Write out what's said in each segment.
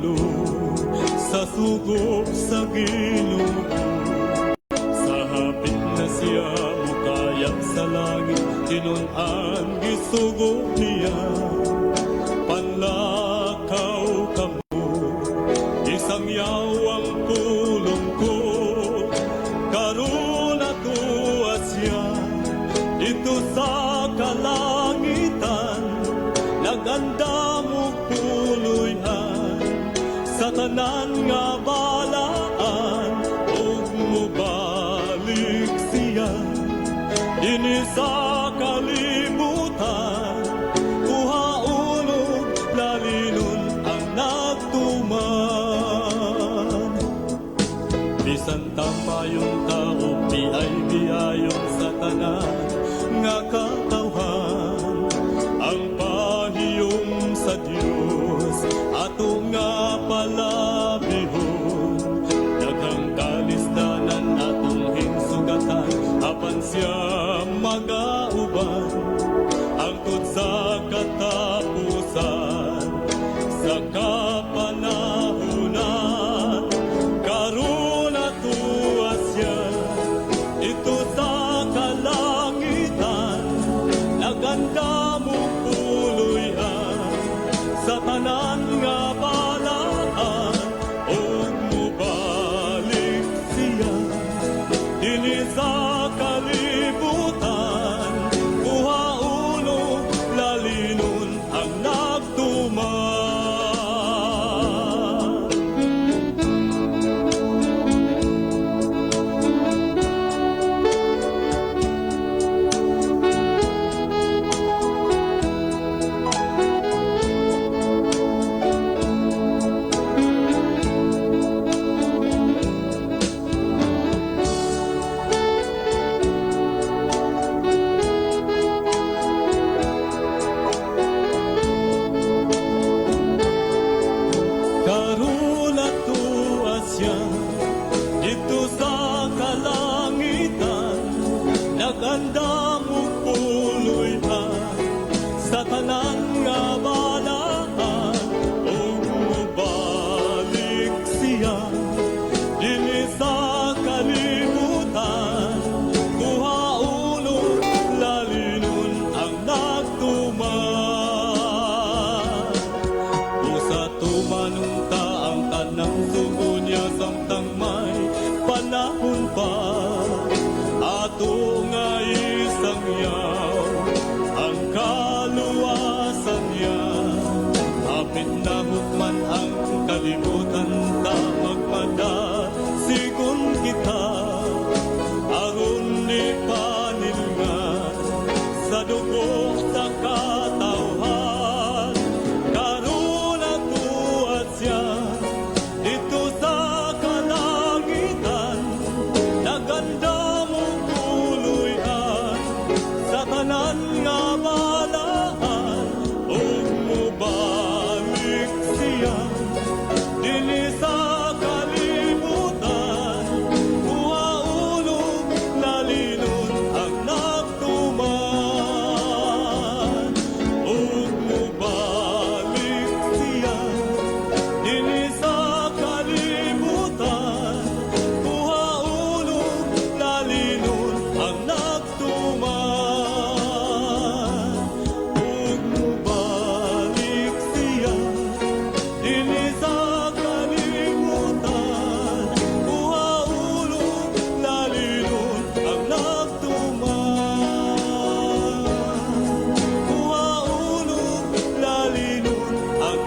ulo sa sugo sa Ginoo. Sa hapit na siya mukayak sa langit, tinunan gisugo niya. Panlakaw kamo, isang yawang pulong ko, karon atuwa siya dito sa kalangitan. Naganda mo puloyan sa tanan nga balaan, ug mubalik siya dinhi sa kalibutan. Kuhaon lalinon ang nagtuman. Bisan tampayong tao, biyay-biyayong sa tanan nga katawhan. Ang paniyom sa Dios ato nga palabihon. Daghang kalisdanan atong hinsugatan, apan siya magauban angtod sa katapusan. Sa kapanahunan karon atuwa siya ito sa kalangitan. Naganda mo puloyan sa tanan nga balaan, ug mubalik siya dinhi sa kalibutan. Kuhaon ug lalinon ang nagtuman. Karon atuwa siya dito sa kalangitan. Naganda mo puloyan sa tanan nga balaan, ug mubalik siya dinhi sa kalibutan. Kuhaon ug lalinon ang nagtuman. Usa tumanunta ang tanang sugo niya, samtang may panahon pa. Ato nga isang yaw ang kaluwasan niya. Hapit na hukman ang kalibutan, ta magmadasigon kita. Aron ni panilngan sa dugo sa katawhan. Karon atuwa siya dito sa kalangitan. Naganda mo puloyan sa tanan nga balaan, ug mubalik siya dinhi sa kalibutan. Kuhaon ug lalinon ang nagtuman, ug mubalik siya dinhi sa kalibutan. Kuhaon ug lalinon ang nagtuman, ug mubalik siya dinhi sa kalibutan. Kuhaon ug lalinon ang nagtuman, kuhaon ug lalinon ang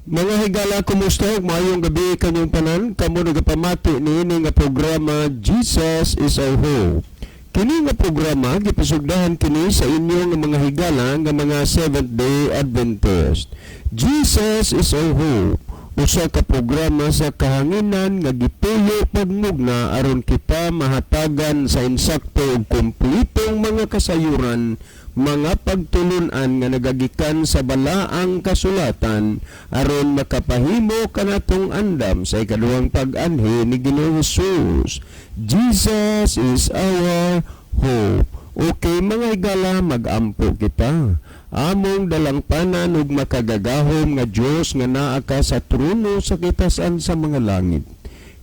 Mga higala, kumusta? Maayong gabi kanyong tanan. Kamo nagapamati niini nga programa Jesus is our hope. Kini nga programa gipasugdahan kini sa inyo nga mga higala nga mga Seventh-day Adventist. Jesus is our hope. Usa ka programa sa kahanginan nga gipuyo pagmugna aron kita mahatagan sa insakto ug kumpletong mga kasayuran mga pagtulunan nga nagagikan sa balaang kasulatan aron makapahimo kanatong andam sa ikaduhang pag-anhi ni Ginoong Hesus. Jesus is our hope. Okay mga higala, mag-ampo kita. Among dalangpanan ug makagagahom nga Dios nga naa ka sa trono sa kitasan sa mga langit.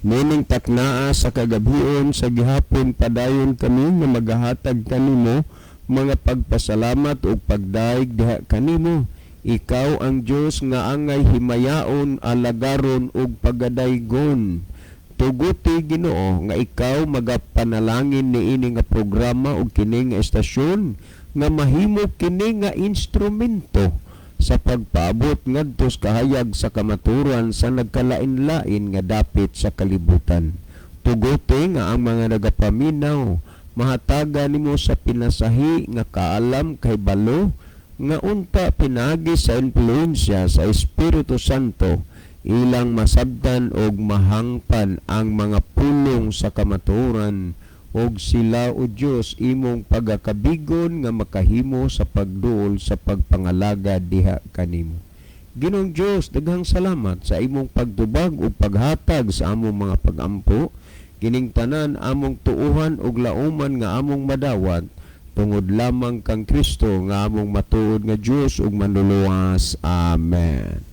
Nining taknaa sa kagabion sa gihapon padayon kami nga magahatag kanimo mga pagpasalamat o pagdaig diha kanimo. Ikaw ang Dios nga angay himayaon, alagaron ug pagadaygon. Tuguti Ginoo nga ikaw magapanalangin niini nga programa ug kini nga estasyon nga mahimo kini nga instrumento sa pagpaabot ngadto sa kahayag sa kamaturan sa nagkalain-lain nga dapit sa kalibutan. Tuguti nga ang mga nagapaminaw mahataga nimo sa pinasahi nga kaalam kay balo nga unta pinagi sa influensya sa Espiritu Santo ilang masabtan og mahangpan ang mga pulong sa kamaturan og sila o Dios imong pagakabigon nga makahimo sa pagduol sa pagpangalaga diha kanimo. Ginoong Dios, daghang salamat sa imong pagtubag ug paghatag sa among mga pag-ampo. Kining tanan among tuuhan ug lauman nga among madawat tungod lamang kang Kristo nga among matuod nga Dios ug manluluwas. Amen.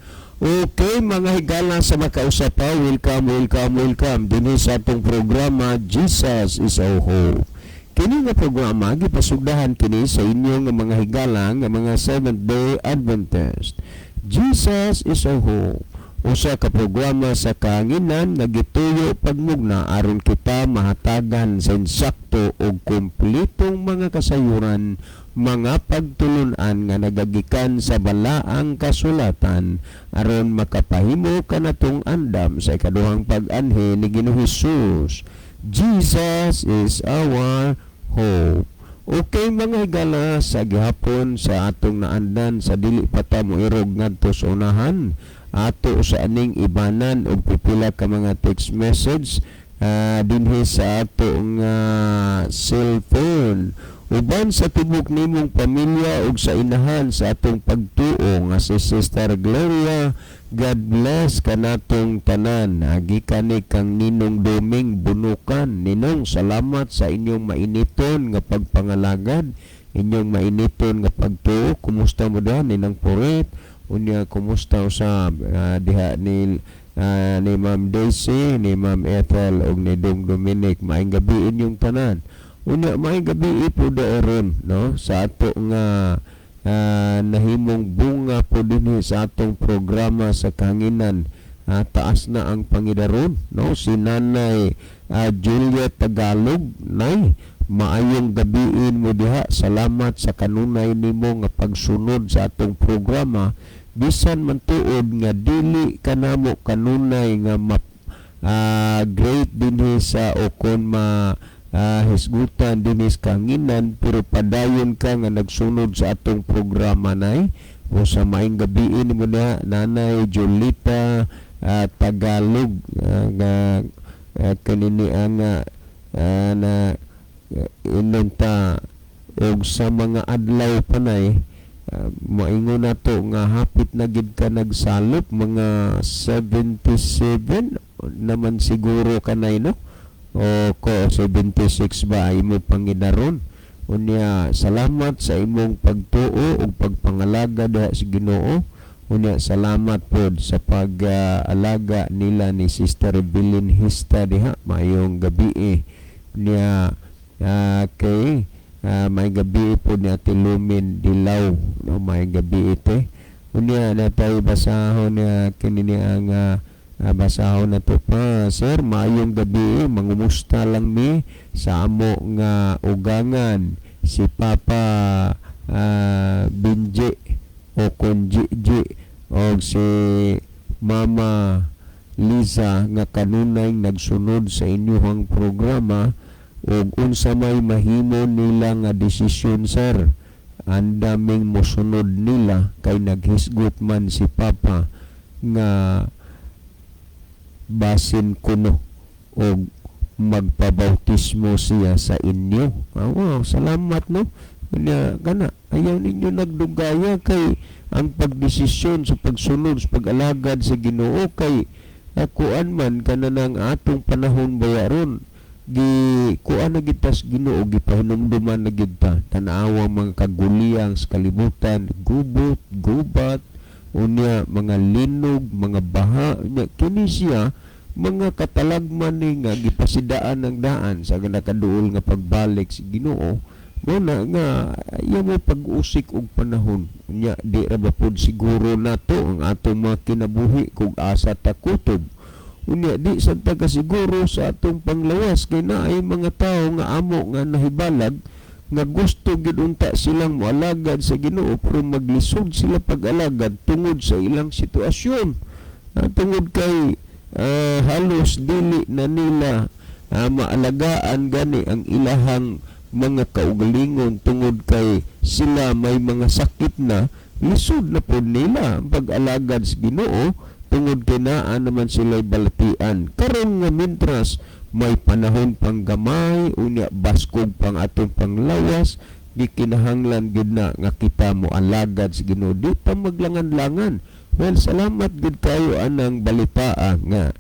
Okay mga higala sa makausapaw, welcome dinhi sa atong programa Jesus is our hope. Kini nga programa gipasugdahan kini sa inyo nga mga higala nga mga Seventh-day Adventist. Jesus is our hope. Usa ka programa sa kahanginan nga gituyo pagmugna aron kita mahatagan sa insakto og kumpletong mga kasayuran, mga pagtulunan nga nagagikan sa balaang kasulatan aron makapahimo kanatong andam sa ikaduhang pag-anhi ni Ginoong Hesus. Jesus is our hope. Okay mga higala, sa gihapon sa atong naandan sa dili pa ta moirog ngadto sa unahan ato sa aning ibanan og pipila ka mga text message dinhi sa atong cellphone. Uban sa tibok nimong pamilya ug sa inahan sa atong pagtuo nga si Sister Gloria, God bless kanatong tanan. Gikan ni kang Ninong Doming Bunukan. Ninong, salamat sa inyong mainiton nga pagpangalagad, inyong mainiton nga pagtuo. Kumusta mo daw Ninang Puret? Unya kumusta sa diha ni Ma'am Daisy, ni Ma'am Ethel ug ni Dong Dominic? Maayong gabi inyong tanan. Unya maayong gabi po daeron no sa ato nga nahimong bunga po dinhi sa atong programa sa kahanginan. Taas na ang pangidaron no si Nanay Juliet Tagalog. Nay, maayong gabiin mo diha. Salamat sa kanunay nimo nga pagsunod sa atong programa. Bisan man tuod nga dili kanamo kanunay nga great dinhi sa okon hisgutan dinhi sa kanginan, pero padayon ka nga nagsunod sa atong programa nay. O sa maayong gabiin mo na Nanay Jolita Tagalog nga kanini ang na inunta og sa mga adlaw panay. Maingon na to nga hapit na gid ka nagsalop, mga 77 naman siguro kanay no o ko 76 ba imo pangidaron. Unya salamat sa imong pagtuo ug pagpangalaga diha sa Ginoo. Unya salamat pod sa pag-alaga nila ni Sister Bilin Hista diha. Mayong gabi unya kay may gabi po ni Ate Lumin Dilaw no, may gabi ite unya natay basahon na kinini ang basahon na to pa. Sir, mayong gabi, mangumusta lang mi sa amo nga ugangan si Papa Binji o Konji o si Mama Liza nga kanunay nagsunod sa inyong programa. ug unsa may mahimo nila nga desisyon, sir, ang daming mosunod nila kay naghisgot man si Papa nga basin kuno o magpabautismo siya sa inyo. Wow, salamat no. Unya kana ayaw ninyo nagdugaya kay ang pagdesisyon sa pagsunod sa pag-alagad sa Ginoo kay kuan man kanang atong panahon bayaron gi kuan na gitas Ginoo gipahinumduman na gid ta tan-awa mga kaguliyang sa kalibutan, gubat, unya mga linog, mga baha, unya kini siya mga katalagman ni nga gipasidaan ng daan sa nakaduol nga pagbalik sa Ginoo. Muna nga iya mo pag-usik og panahon nya di ra ba pod siguro nato ang atong mga kinabuhi kung asa ta kutob. Unya di sad ta kasiguro sa atong panglawas kay naay mga tawo nga amo nga nahibalag nga gusto gid unta silang moalagad sa Ginoo pero maglisod sila pag-alagad tungod sa ilang sitwasyon. Tungod kay halos dili na nila maalagaan gani ang ilahang mga kaugalingon tungod kay sila may mga sakit na lisod na po nila ang pag-alagad sa Ginoo tungod kay naa naman sila'y balatian. Karon nga mintras may panahon pang gamay unya baskog pang atong panglawas gikinahanglan gid na nga kita mo alagad sa Ginoo di pa maglangan-langan. Well, salamat gid kayo anang balitaa nga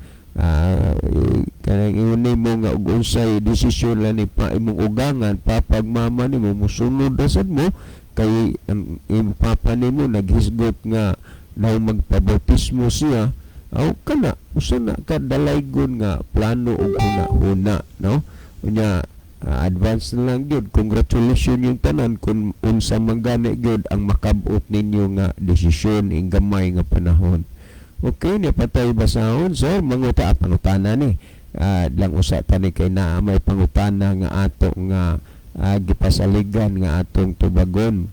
kanang ingon mo nga og unsay desisyon lang ni pa imong ugangan papagmama nimo mosunod dasad mo kay ang imong papa nimo naghisgot nga daw magpabautismo siya aw kana usa na ka dalaygon nga plano og huna-huna no unya advance na lang gyud congratulations yung tanan kung unsa man gani gyud ang makab-ot ninyo nga desisyon ing gamay nga panahon. Okay, niya patay basahon. Sir, manguta pangutana ni. Lang usa tani kay naa may pangutana nga ato nga gipasaligan nga atong tubagon.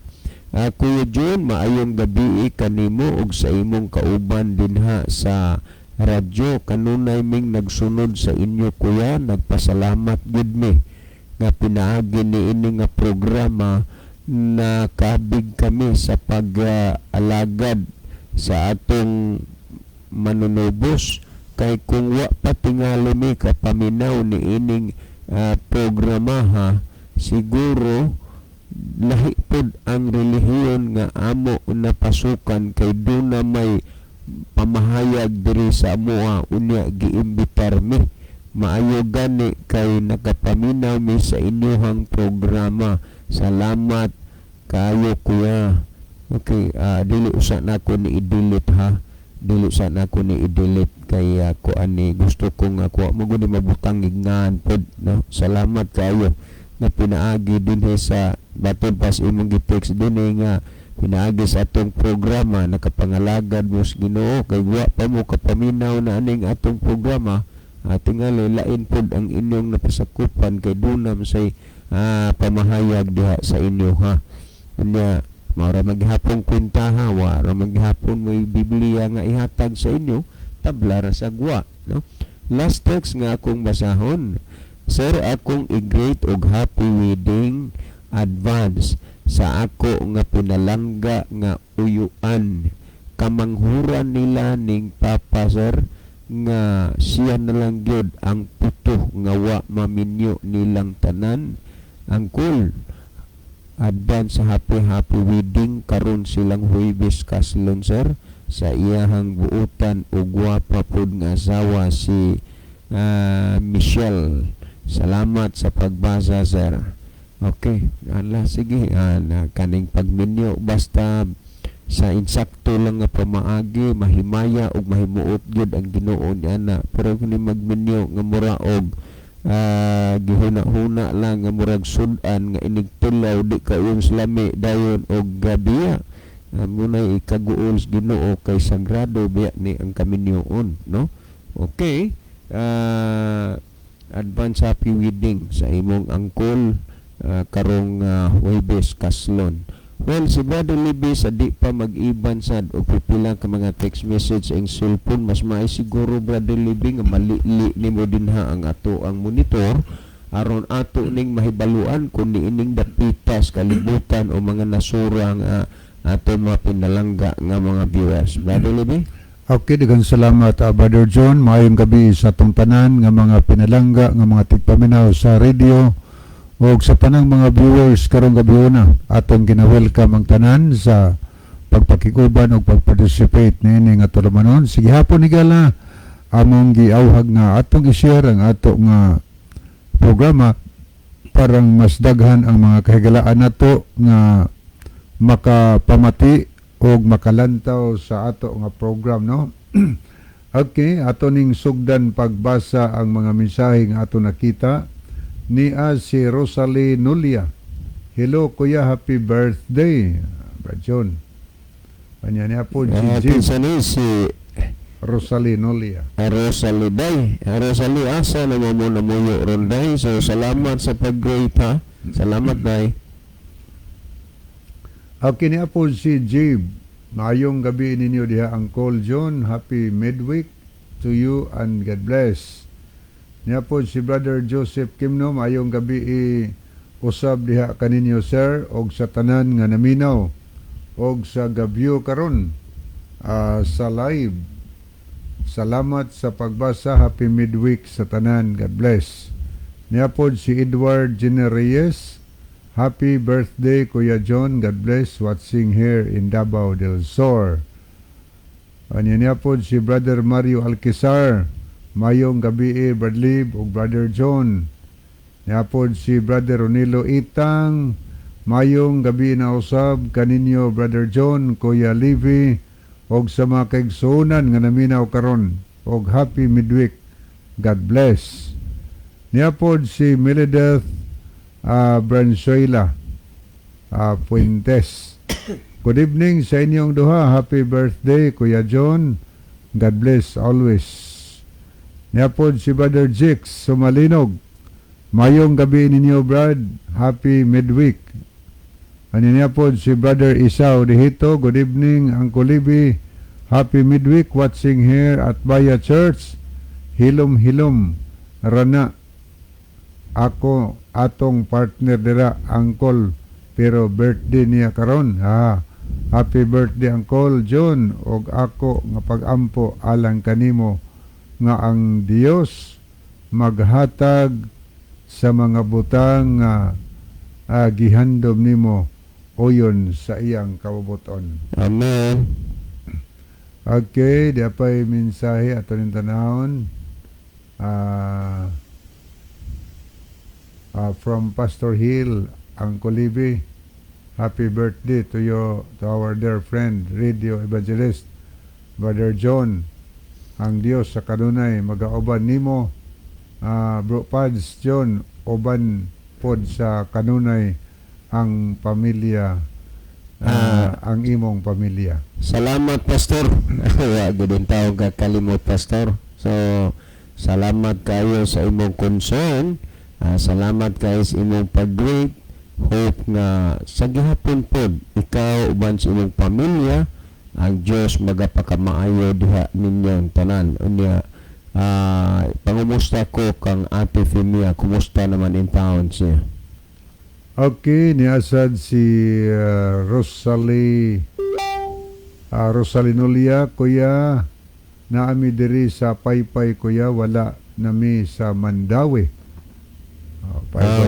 Kuya John, maayong gabi kanimo ug sa imong kauban dinha sa radyo. Kanunay ming nagsunod sa inyo kuya, nagpasalamat gid mi nga pinaagi ni ini nga programa na kabig kami sa pag-alagad sa atong manunubos kay kung wa pa tingali mi kapaminaw ni ining programa ha siguro lahi pod ang relihiyon nga amo napasukan kay doon na may pamahayag diri sa amoa unya giimbitar mi maayo gani kay nakapaminaw mi sa inyong programa. Salamat kayo kuya. Okay, dili usa na ko ni i-delete ha. Dili sana ko ni i-delete kay ako ani gusto kong ako mo gud mabutang ignan pod no. Salamat kayo na pinaagi dinhi sa baton pas imong gi-text dinhi nga pinaagi sa atong programa nakapangalagad mo sa Ginoo kay wa pa mo kapaminaw na aning atong programa tingali lain pod ang inyong napasakupan kay dunam say pamahayag diha sa inyo ha. Anya maura maghapon kwenta ha, wara maghapon may Biblia nga ihatag sa inyo, tabla ra sagwa, no? Last text nga akong basahon. Sir, akong i-greet og happy wedding advance sa ako nga pinalangga nga uyuan. Kamanghuran nila ning papa sir nga siya na lang gyud ang puto nga wa maminyo nilang tanan. Ang cool advance sa happy wedding karon silang Huwebes kaslon sir sa iyahang buutan ug gwapa pod nga asawa si Michelle. Salamat sa pagbasa sir. Okay, sige kaning pagminyo basta sa insakto lang nga pamaagi mahimaya ug mahimuot gyud ang Ginoo niana pero kini magminyo nga mura og gihuna-huna lang nga murag sudan nga inigtulaw di kayong slami dayon og gabiya munay ikaguol sa Ginoo kay sagrado biya ni ang kaminyoon no. Okay, advance happy wedding sa imong angkol karong Huwebes kaslon. Well, si Brother Libby sa di pa mag-iban sad o pipilang ka mga text message ang cellphone mas maay siguro Brother Libby nga malili nimo dinha ang ato ang monitor aron ato ning mahibaluan kung niining dapitas kalibutan o mga nasura nga ato mga pinalangga nga mga viewers. Brother Libby? Okay, daghang salamat Brother John. Maayong gabi sa atong tanan nga mga pinalangga nga mga tigpaminaw sa radio O sa tanang mga viewers karong gabi na, atong gina-welcome ang tanan sa pagpakikuban o pag-participate nini nga tulamanon. Sige hapon ni gala, among giawhag nga atong i-share ang ato nga programa parang mas daghan ang mga kahigalaan nato nga makapamati o makalantaw sa ato nga program, no? Okay, ato ning sugdan pagbasa ang mga mensahe nga ato nakita niya si Rosalie Nulia. Hello kuya, happy birthday. Brad John. Kanya niya po Happy si sa ni si Rosalie Nulia. Rosalie Day. Rosalie, asa na mo na muyo ron day. So salamat sa pag-great ha. Salamat day. Okay, niya po si Jib. Maayong gabi ninyo diha Uncle John. Happy midweek to you and God bless. Niya po si Brother Joseph Kimno. Maayong gabi usab diha kaninyo sir og sa tanan nga naminaw og sa gabyo karon sa live. Salamat sa pagbasa. Happy midweek sa tanan. God bless. Niya po si Edward Genereyes. Happy birthday, Kuya John. God bless. Watching here in Davao del Sur. Anya niya po si Brother Mario Alquizar. Mayong gabi Bradley o Brother John. Niya po si Brother Ronilo Itang. Mayong gabi na usab kaninyo Brother John, Kuya Livy. Og sa mga kaigsuunan nga naminaw karon. Og happy midweek. God bless. Niya po si Meledeth Branzuela Fuentes. Good evening sa inyong duha. Happy birthday Kuya John. God bless always. Niya po si Brother Jix Sumalinog. Mayong gabi ninyo Brad. Happy midweek. Ano niya po si Brother Isaw Dihito. Good evening Uncle Libby. Happy midweek. Watching here at Baya Church. Hilom-hilom Rana. Ako atong partner dira Uncle, pero birthday niya karon. Happy birthday Uncle John, og ako nga pagampo alang kanimo nga ang Dios maghatag sa mga butang nga gihandom nimo uyon sa iyang kabubuton. Amen. Okay, di apay mensahe ato ning tanahon. From Pastor Hill, Uncle Libby, happy birthday to our dear friend, radio evangelist, Brother John. Ang Dios sa kanunay magauban nimo, Bro Pads John, uban pod sa kanunay ang pamilya, ang imong pamilya. Salamat Pastor. Wa gudin tawo kalimot Pastor. So salamat kayo sa imong concern. Salamat kayo sa imong pag-greet. Hope nga sa gihapon pod ikaw uban sa imong pamilya ang Dios magapakamaayo diha ninyong tanan. Unya pangumusta ko kang Ate Femia. Kumusta naman in town siya? Okay, niasad si Rosalie Nulia, kuya. Naami diri sa Paypay kuya, wala nami sa Mandawi.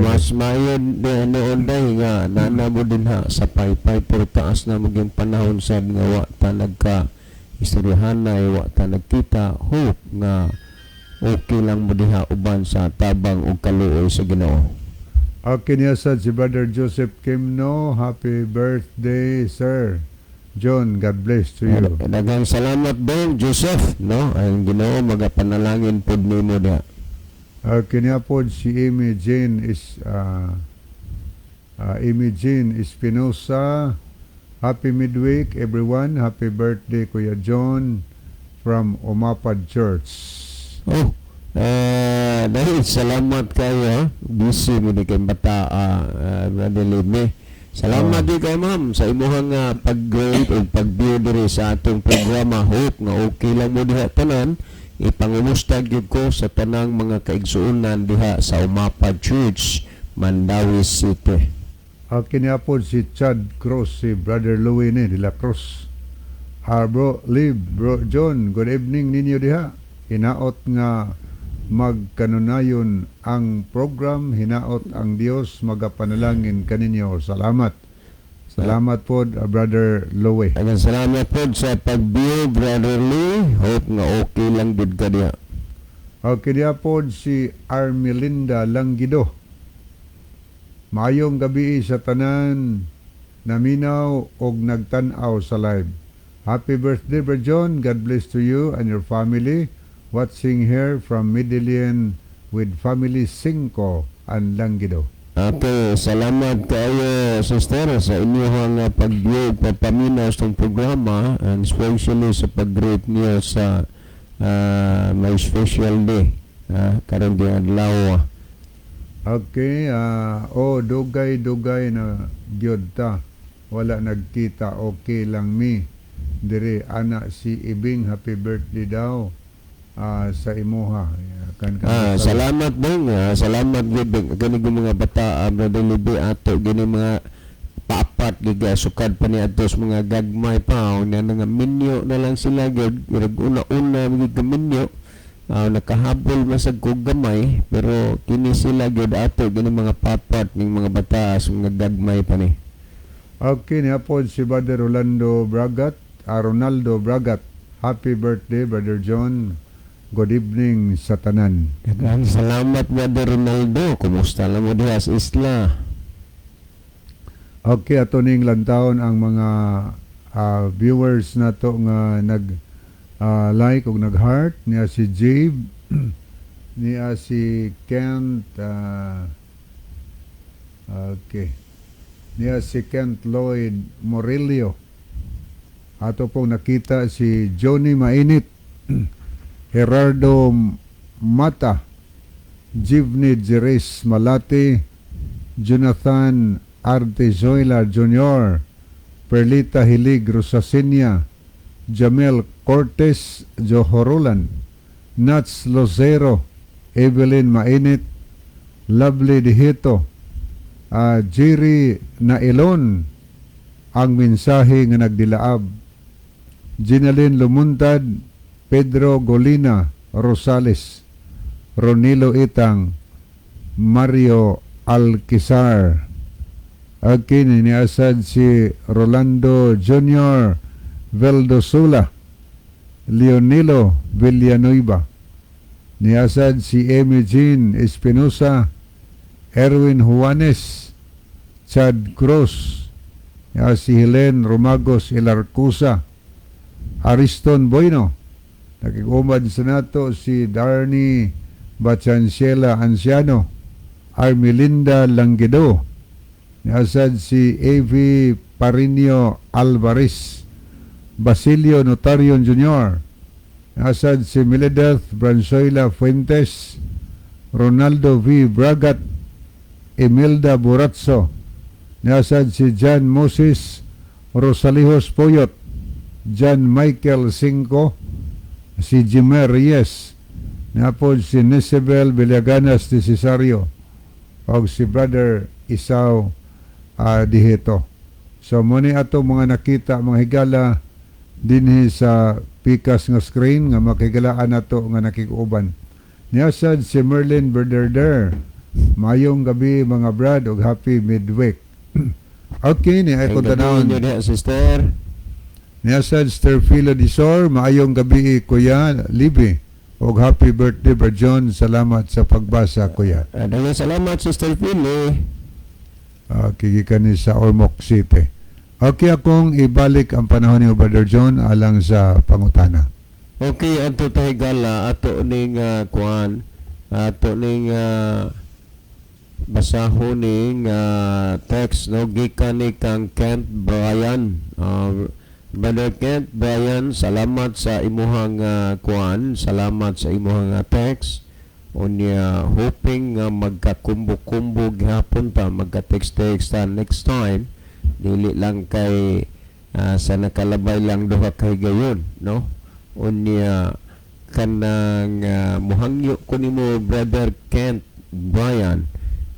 Mas mayon din noon day nga nana mo din ha sa Paypay pero taas na maging panahon sad nga wa ta nagka istoryahanay, wa ta nagkita. Hope nga okay lang mo diha uban sa tabang og kaluoy sa Ginoo. Okay, niasad si Brother Joseph Kimno. Happy birthday, Sir John. God bless to you. Daghang salamat dong Joseph, no? Ang Ginoo magapanalangin pod nimo diha. Kanya po si Amy Jane Espinosa. Happy midweek everyone. Happy birthday Kuya John from Omapad Church. Oh, dahil salamat kayo. Busy mo di kay bata Brother Salamat di kay ma'am sa imuhang pag-grade o pag-view diri sa atong programa. Hope nga okay lang mo diha tanan. Ipangumusta gyud ko sa tanang mga kaigsuonan diha sa Omapad Church, Mandawi City. Kanya po si Chad Cruz, si Brother Louie de la Cruz. Bro John, good evening ninyo diha. Inaot nga magkanunayon ang program hinaot ang Dios magapanalangin kaninyo. Salamat. Salamat po, Brother Lowe. Daghang salamat po sa pag-view, Brother Lee. Hope nga okay lang gud ka diha. Okay, diya po si Armelinda Langgido. Maayong gabi sa tanan, naminaw og nagtan-aw sa live. Happy birthday, Brother John. God bless to you and your family. Watching here from Medellin with Family 5 and Langgido. Okay, salamat kayo, sister, sa inyong pag-view, papaminaw sa itong programa, and especially sa pag-greet niyo sa may special day, karon di adlaw. Okay, dugay-dugay na gyud ta. Wala nagkita, okay lang mi. Dire ana si Ibing, happy birthday daw sa imuha. Salamat dong, salamat gid gani mga bata, Brother Libby, ato gani mga paapat giga sukad pa ni atos mga gagmay pa na nga minyo na lang sila gid una gid minyo. Nakahabol masag kog gamay, pero kini sila gid ato gani mga papat ning mga bata mga gagmay pa ni. Okay, niya po si Brother Ronaldo Bragat. Happy birthday, Brother John. Good evening sa tanan. Daghang salamat, Brother Ronaldo. Kumusta lang mo diha sa isla? Okay, ato ning lantawon ang mga viewers nato nga like ug nag-heart. Niya si Jabe, niya si Kent, okay. Niya si Kent Lloyd Morelio. Ato pong nakita si Johnny Mainit, Gerardo Mata, Jivni Jerez Malati, Jonathan Artezoila Jr., Perlita Hilig Rosasinia, Jamel Cortez Johorolan, Nats Lozero, Evelyn Mainit, Lovely Dihito, Jerry Nailon, ang mensahe nga nagdilaab, Ginalyn Lumuntad, Pedro Golina Rosales, Ronilo Itang, Mario Alquizar. Akin iniasad si Rolando Jr. Veldosula, Leonilo Villanueva. Niasad si Amy Jean Espinosa, Erwin Juanes, Chad Cruz, si Helen Romagos Ilarcusa, Ariston Bueno. Nakikumad sa nato si Darnie Bachancela Anciano, Armelinda Langgido, niasad si A.V. Parinio Alvarez, Basilio Notarion Jr., niasad si Miledeth Bransoila Fuentes, Ronaldo V. Bragat, Imelda Buratso, niasad si John Moses Rosalihos Poyot, John Michael Cinco, si Jimer Reyes, napod si Nisabel Villaganas de Cesario, o si Brother Isaw Dihito. So muni ato mga nakita, mga higala dinhi sa pikas nga screen nga makigalaan nato nga nakikuban. Niasad si Merlin Berderder, mayong gabi mga brad og happy midweek. Okay, ni ay kuntanawon. Sister. Niasad Sterfilo Disor, maayong gabi Kuya Libby, og happy birthday Brother John. Salamat sa pagbasa Kuya. Daghang salamat, Sister Philly. Kikikan ni sa Ormoc City. Okay, akong ibalik ang panahon ni Brother John alang sa pangutana. Okay, ato tayo gala, ato ning kuan, ato ning basahon ning text, no, gikan ni kang Kent Brian. Brother Kent Brian, salamat sa imuhang kuan, salamat sa imuhang text. Unya hoping nga magkakumbo-kumbo gihapon ta, magka-text-text ta next time, dili lang kay sa nakalabay lang duha kay gayon, no? Unya kanang muhangyo ko nimo Brother Kent Brian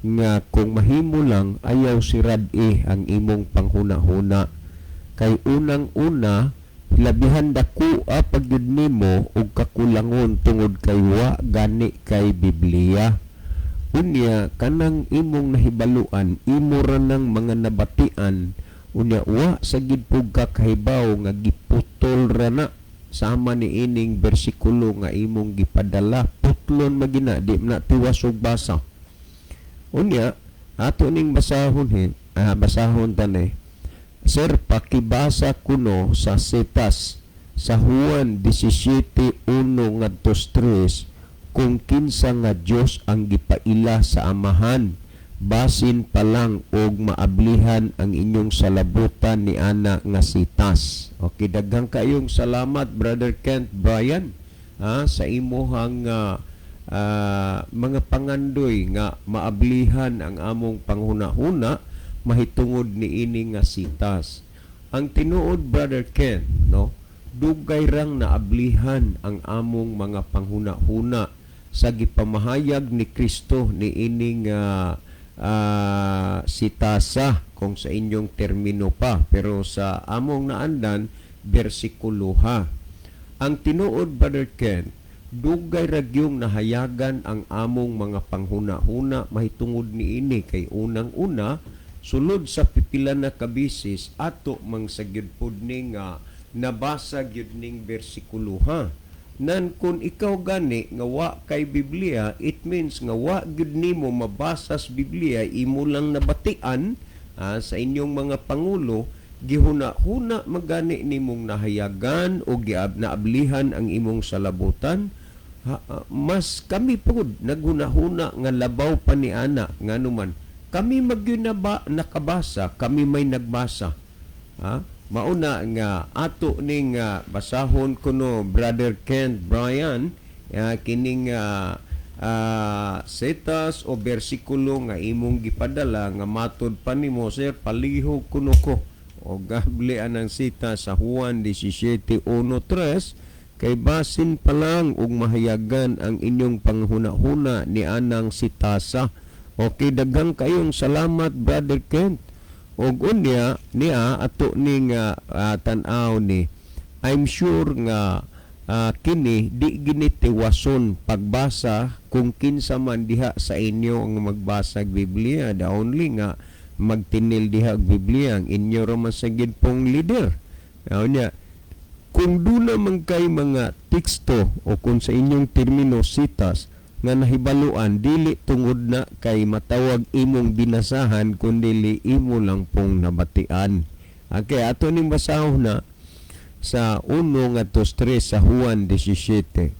nga kung mahimo lang ayaw si Rad ang imong panghuna-huna, kay unang-una labihan dako pagyud nimo og kakulangon tungod kay wa gani kay Biblia. Unya kanang imong nahibaluan, imo ra nang mga nabatian, unya wa sagid pug kakahibaw nga giputol ra na sama ni ining bersikulo nga imong gipadala, putlon magina di na tiwas og basa. Unya ato ning basahon tani. Sir, pakibasa kuno sa setas sa Juan 17:1 ngadto 3 kung kinsa nga Dios ang gipaila sa amahan, basin pa lang og maablihan ang inyong salabutan ni ana nga sitas. Okay, daghang kayong salamat Brother Kent Brian sa imuhang mga pangandoy nga maablihan ang among panghuna-huna mahitungod ni ini nga sitas. Ang tinuod Brother Ken, no, dugay rang naablihan ang among mga panghuna-huna sa gipamahayag ni Kristo ni ining sitasa kung sa inyong termino pa, pero sa among naandan bersikuluha. Ang tinuod Brother Ken, dugay ragyong nahayagan ang among mga panghuna-huna mahitungod ni ini kay unang-una sulod sa pipila na kabisis ato mang sagyud pod ning nabasa gyud ning bersikulo nan kun ikaw gani nga wa kay Biblia, it means nga wa gyud nimo mabasa sa Biblia, imo lang nabatian sa inyong mga pangulo, gihuna-huna magani nimong nahayagan o naablihan ang imong salabutan. Mas kami pod naghuna-huna nga labaw pa ni ana nganuman kami magyunaba nakabasa, kami may nagbasa. Mauna nga ato ning basahon kuno Brother Kent Brian kining setas o bersikulo nga imong gipadala nga matod pa nimo sir palihog kuno ko o gablian ang sita sa Juan 17:1-3 kay basin pa lang og mahayagan ang inyong panghuna-huna ni anang sitasa. Okay, daghang kayong salamat Brother Kent. Og unya niya ato ning tan-aw ni, I'm sure nga kini di ginitiwason pagbasa kung kinsa man diha sa inyo ang magbasa og Biblia, the only nga magtinil diha og Biblia ang inyo ra man sagid pong leader. Unya kung duna man kay mga teksto o kung sa inyong termino sitas nga nahibaluan, dili tungod na kay matawag imong binasahan kundi imo lang pong nabatian. Okay, ato ning basahon na sa 1-3 sa Juan 17.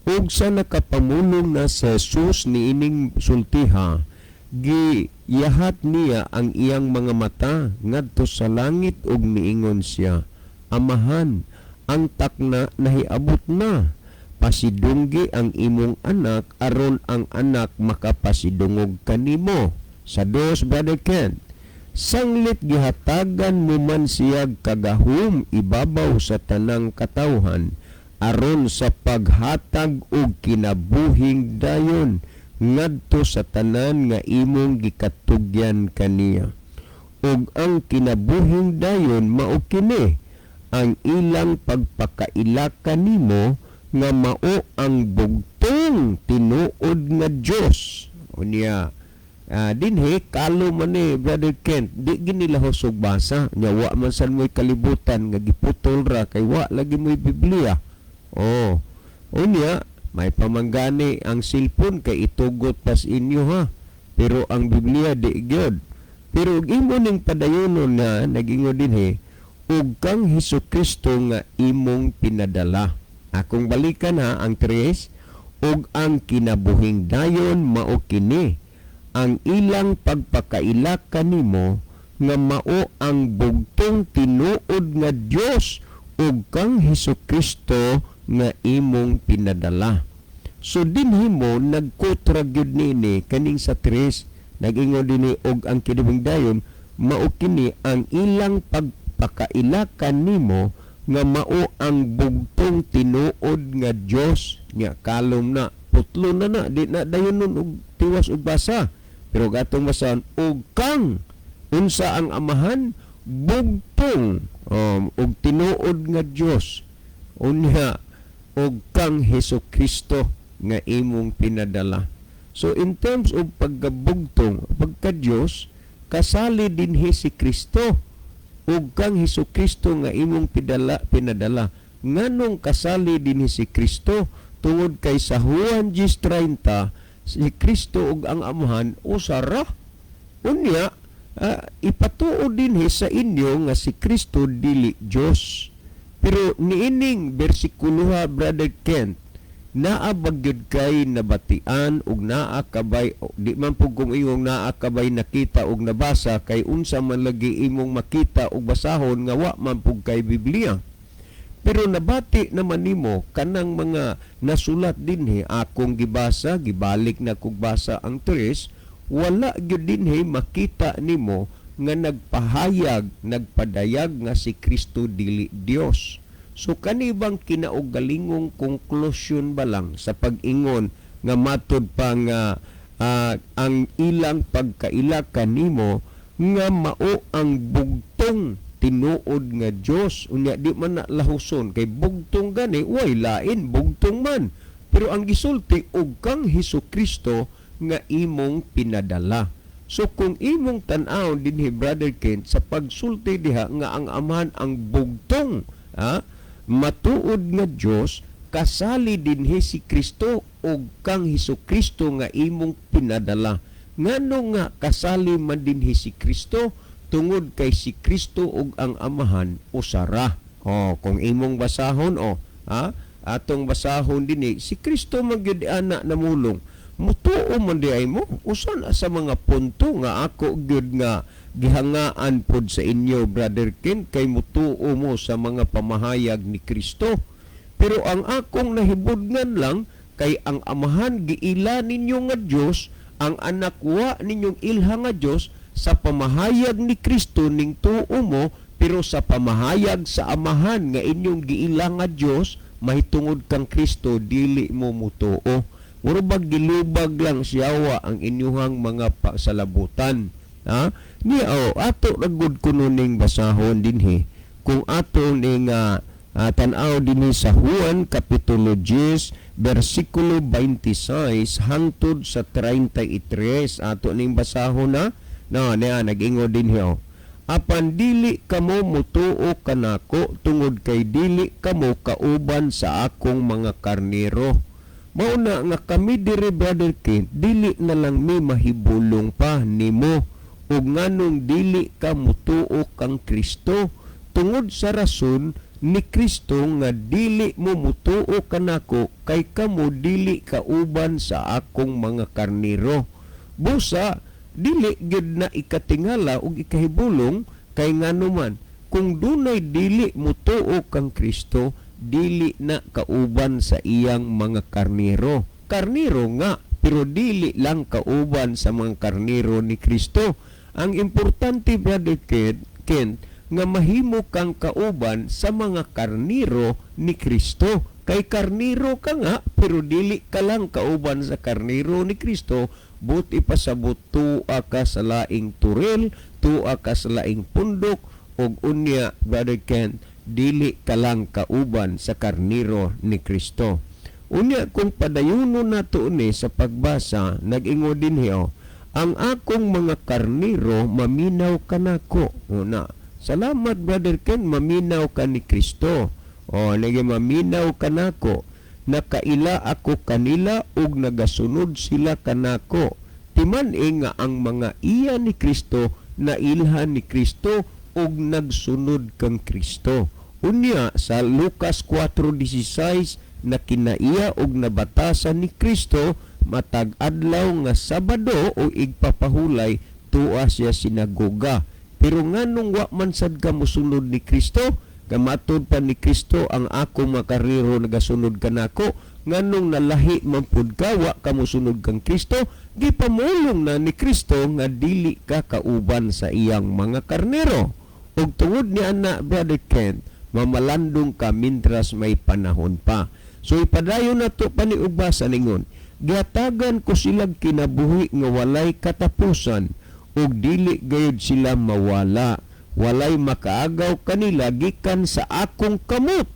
Ug sa nakapamulong na sa Jesus ni ining sultiha, giyahat niya ang iyang mga mata ngadto sa langit ug miingon siya, Amahan, ang takna nahiabot na. Pasidunggi ang imong anak aron ang anak makapasidungog kanimo. Sa 2 Brother Ken, sanglit gihatagan mo man siyag kagahom ibabaw sa tanang katawhan aron sa paghatag og kinabuhing dayon ngadto sa tanan nga imong gikatugyan kaniya. Ug ang kinabuhing dayon mao kini ang ilang pagpakaila kanimo nga mao ang bugtong tinuod nga Dios. Unya dinhi kalo man ni Brother Kent, di ginilahos og basa nya wa man san mo'y kalibutan nga giputol ra kay wa lagi mo'y Biblia. Unya may pamanggani ang cellphone kay itugot pas inyo pero ang Biblia di gyud. Pero ug imo ning padayonon na nagingon dinhi ug kang Hesukristo nga imong pinadala. Akong balikan ang 3, ug ang kinabuhing dayon mao kini ang ilang pagpakaila kanimo nga mao ang bugtong tinuod nga Dios ug kang Hesukristo nga imong pinadala. So dinhi mo nagkutra gyud nini kaning sa 3 nagingon dinhi og ang kinabuhing dayon mao kini ang ilang pagpakaila kanimo nga mao ang bugtong tinuod nga Dios. Nya kalom na putlo na di na dayon nun og tiwas og basa, pero gatong basahan og kang unsa ang amahan bugtong bugtong og tinuod nga Dios unya og kang Hesukristo nga imong pinadala. So in terms of pagkabugtong, pagka Dios, kasali dinhi si Kristo ug kang Hesukristo nga imong pinadala. Nganong kasali dinhi si Kristo tungod kay sa Juan 10:30 si Kristo ug ang Amahan usara. Unya ipatuod dinhi sa inyo nga si Kristo dili Dios. Pero niining bersikulo Brother Kent, naa bagyod kay nabatian ug naa kabay di man pug kung imong naa kabay nakita ug nabasa kay unsa man lagi imong makita ug basahon nga wa man pug kay Biblia. Pero nabati naman nimo kanang mga nasulat dinhi akong gibasa, gibalik na kog basa ang tres, wala gyud dinhi makita nimo nga nagpadayag nga si Kristo dili Dios. So kanibang kinaugalingong konklusyon ba lang sa pag-ingon nga matod pa nga ang ilang pagkaila kanimo nga mao ang bugtong tinuod nga Dios. Unya di man na lahuson kay bugtong gani way lain bugtong man. Pero ang gisulti og kang Hesukristo nga imong pinadala. So kung imong tan-aw dinhi Brother Kent sa pagsulti diha nga ang Amahan ang bugtong matuod nga Dios, kasali dinhi si Kristo ug kang Hesukristo nga imong pinadala. Ngano nga kasali man dinhi si Kristo tungod kay si Kristo ug ang Amahan usara. Kung imong basahon atong basahon dinhi si Kristo magyud ana namulong. Mutuo man di ay mo usan sa mga punto nga ako gyud nga gihangaan pod sa inyo Brother Ken kay mutuo mo sa mga pamahayag ni Kristo. Pero ang akong nahibudngan lang kay ang Amahan giila ninyo nga Dios, ang anak wa ninyong ilha nga Dios sa pamahayag ni Kristo ning tuo mo, pero sa pamahayag sa Amahan nga inyong giila nga Dios mahitungod kang Kristo dili mo mutuo. Muro bag gilubag lang siyawa ang inyuhang mga pasalabutan. Ato ragud kuno ning basahon dinhi. Kung ato ning tan-aw dinhi sa Juan kapitulo 10 bersikulo 26 hangtod sa 33 ato ning basahon niya nag-ingo dinhi apan dili kamo mutuo kanako tungod kay dili kamo kauban sa akong mga karnero. Mauna nga kami diri Brother Kent, dili na lang mi mahibulong pa nimo ug nganong dili ka mutuo kang Kristo tungod sa rason ni Kristo nga dili mo mutuo kanako kay kamo dili kauban sa akong mga karnero. Busa dili gyud na ikatingala ug ikahibulong kay nganuman kung dunay dili mutuo kang Kristo dili na kauban sa iyang mga karnero. Karnero nga, pero dili lang kauban sa mga karnero ni Kristo. Ang importante, Brother Kent, nga mahimo kang kauban sa mga karnero ni Kristo. Kay karnero ka nga, pero dili ka lang kauban sa karnero ni Kristo. Buti pa sa tua ka sa laing turil, tua ka sa laing pundok, og unya, Brother Kent, dili ka lang kauban sa karniro ni Kristo. Unya kung padayuno nato ni sa pagbasa, nag-ingo dinhi ang akong mga karniro maminaw kanako. Salamat Brother Ken, maminaw ka ni Kristo. Nagi maminaw kanako. Nakaila ako kanila ug nagasunod sila kanako. Timan nga ang mga iya ni Kristo nailhan ni Kristo ug nagsunod kang Kristo. Unya sa Lucas 4:16 na kinaiya og nabatasan ni Kristo matag adlaw nga Sabado o igpapahulay tua siya sinagoga. Pero nganong wa man sad ka mosunod ni Kristo, kamatod pa ni Kristo ang ako makariro nagasunod kanako, nganong nalahi man pud ka wa ka mosunod kang Kristo, gipamulong na ni Kristo nga dili ka kauban sa iyang mga karnero. Ug tungod ni ana Brother Kent, mamalandong ka mintras may panahon pa. So ipadayon nato paniugbasa ningon, giatagan ko silang kinabuhi nga walay katapusan ug dili gayud sila mawala. walay makaagaw kanila gikan sa akong kamot.